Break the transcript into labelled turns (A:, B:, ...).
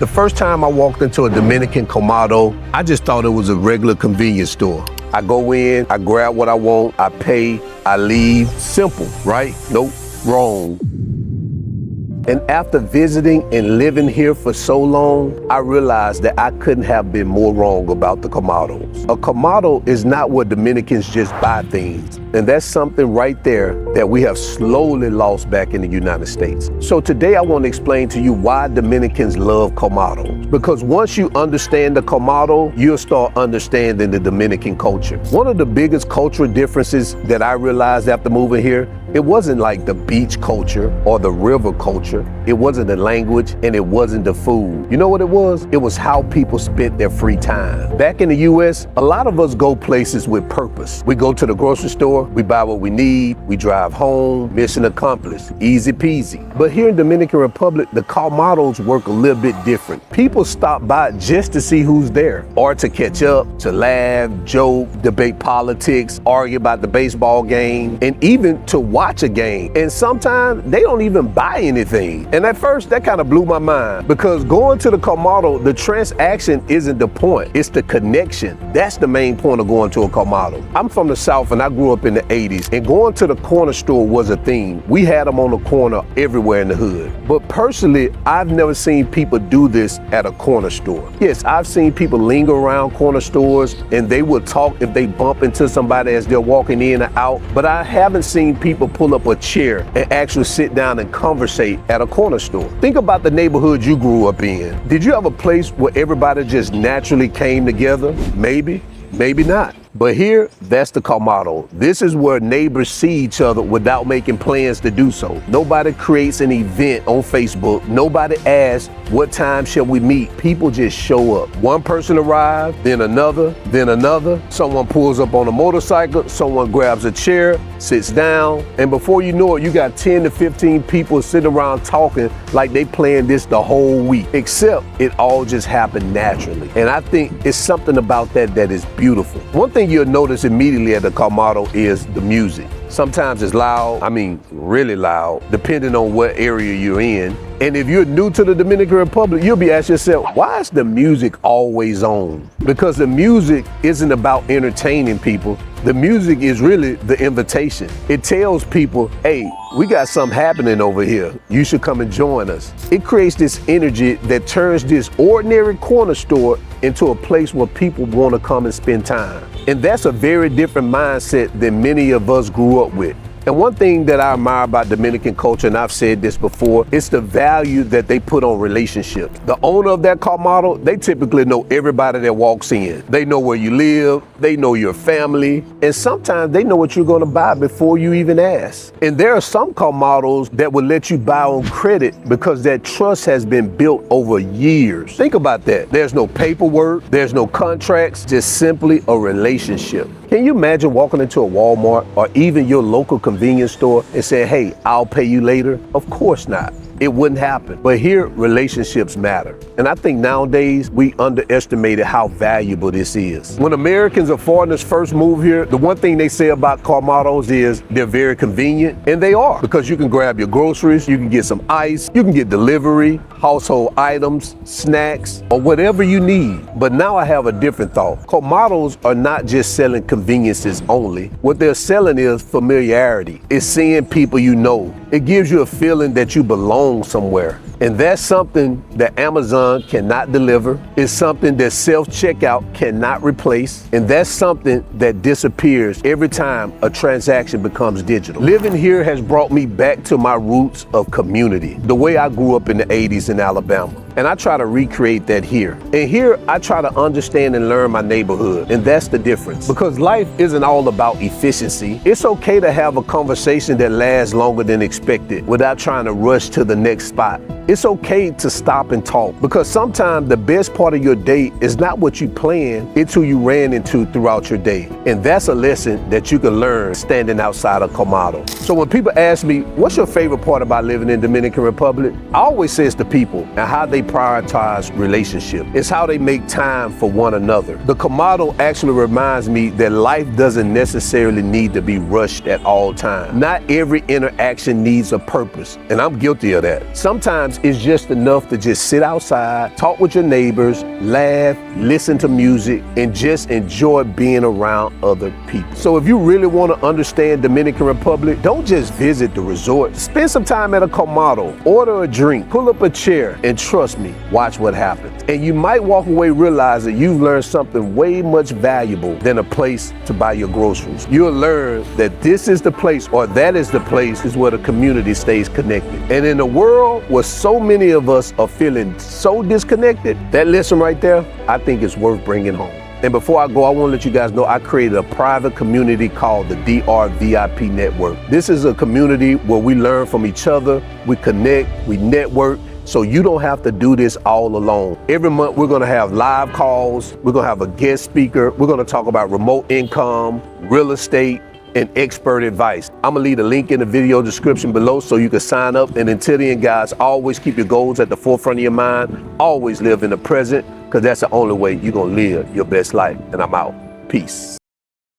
A: The first time I walked into a Dominican Colmado, I just thought it was a regular convenience store. I go in, I grab what I want, I pay, I leave. Simple, right? Nope, wrong. And after visiting and living here for so long, I realized that I couldn't have been more wrong about the colmados. A colmado is not where Dominicans just buy things. And that's something right there that we have slowly lost back in the United States. So today I want to explain to you why Dominicans love colmados. Because once you understand the colmado, you'll start understanding the Dominican culture. One of the biggest cultural differences that I realized after moving here, it wasn't like the beach culture or the river culture. It wasn't the language and it wasn't the food. You know what it was? It was how people spent their free time. Back in the US, a lot of us go places with purpose. We go to the grocery store, we buy what we need, we drive home, mission accomplished, easy peasy. But here in Dominican Republic, the colmados work a little bit different. People stop by just to see who's there or to catch up, to laugh, joke, debate politics, argue about the baseball game, and even to watch a game. And sometimes they don't even buy anything. And at first that kind of blew my mind because going to the colmado, the transaction isn't the point, it's the connection. That's the main point of going to a colmado. I'm from the South and I grew up in the 80s, and going to the corner store was a thing. We had them on the corner everywhere in the hood. But personally, I've never seen people do this at a corner store. Yes, I've seen people linger around corner stores and they will talk if they bump into somebody as they're walking in or out, but I haven't seen people pull up a chair and actually sit down and conversate at a corner store. Think about the neighborhood you grew up in. Did you have a place where everybody just naturally came together? Maybe, maybe not. But here, that's the colmado. This is where neighbors see each other without making plans to do so. Nobody creates an event on Facebook. Nobody asks, what time shall we meet? People just show up. One person arrives, then another, then another. Someone pulls up on a motorcycle, someone grabs a chair, sits down, and before you know it, you got 10 to 15 people sitting around talking like they planned this the whole week, except it all just happened naturally. And I think it's something about that that is beautiful. One thing you'll notice immediately at the colmado is the music. Sometimes it's loud, I mean really loud, depending on what area you're in. And if you're new to the Dominican Republic, you'll be asking yourself, why is the music always on? Because the music isn't about entertaining people. The music is really the invitation. It tells people, hey, we got something happening over here. You should come and join us. It creates this energy that turns this ordinary corner store into a place where people want to come and spend time. And that's a very different mindset than many of us grew up with. And one thing that I admire about Dominican culture, and I've said this before, it's the value that they put on relationships. The owner of that colmado, they typically know everybody that walks in. They know where you live, they know your family, and sometimes they know what you're gonna buy before you even ask. And there are some colmados that will let you buy on credit because that trust has been built over years. Think about that. There's no paperwork, there's no contracts, just simply a relationship. Can you imagine walking into a Walmart or even your local convenience store and saying, hey, I'll pay you later? Of course not. It wouldn't happen. But here, relationships matter. And I think nowadays we underestimated how valuable this is. When Americans or foreigners first move here, the one thing they say about colmados is they're very convenient, and they are, because you can grab your groceries, you can get some ice, you can get delivery, household items, snacks, or whatever you need. But now I have a different thought. Colmados are not just selling conveniences only. What they're selling is familiarity. It's seeing people you know. It gives you a feeling that you belong somewhere. And that's something that Amazon cannot deliver. It's something that self-checkout cannot replace. And that's something that disappears every time a transaction becomes digital. Living here has brought me back to my roots of community, the way I grew up in the 80s in Alabama. And I try to recreate that here. And here, I try to understand and learn my neighborhood. And that's the difference. Because life isn't all about efficiency. It's okay to have a conversation that lasts longer than expected without trying to rush to the next spot. It's okay to stop and talk, because sometimes the best part of your day is not what you planned, it's who you ran into throughout your day. And that's a lesson that you can learn standing outside of Colmado. So when people ask me, what's your favorite part about living in Dominican Republic? I always say it's the people and how they prioritize relationship. It's how they make time for one another. The Colmado actually reminds me that life doesn't necessarily need to be rushed at all times. Not every interaction needs a purpose, and I'm guilty of that. Sometimes Sometimes it's just enough to just sit outside, talk with your neighbors, laugh, listen to music, and just enjoy being around other people. So if you really want to understand Dominican Republic, don't just visit the resort. Spend some time at a colmado, order a drink, pull up a chair, and trust me, watch what happens. And you might walk away realizing you've learned something way much valuable than a place to buy your groceries. You'll learn that this is the place, or that is the place, is where the community stays connected. And in a world where so many of us are feeling so disconnected, that lesson right there, I think is worth bringing home. And before I go, I want to let you guys know I created a private community called the DR VIP Network. This is a community where we learn from each other, we connect, we network, so you don't have to do this all alone. Every month we're gonna have live calls, we're gonna have a guest speaker, we're gonna talk about remote income, real estate, and expert advice. I'm gonna leave a link in the video description below so you can sign up. And until then, guys, always keep your goals at the forefront of your mind. Always live in the present, because that's the only way you're gonna live your best life. And I'm out. Peace.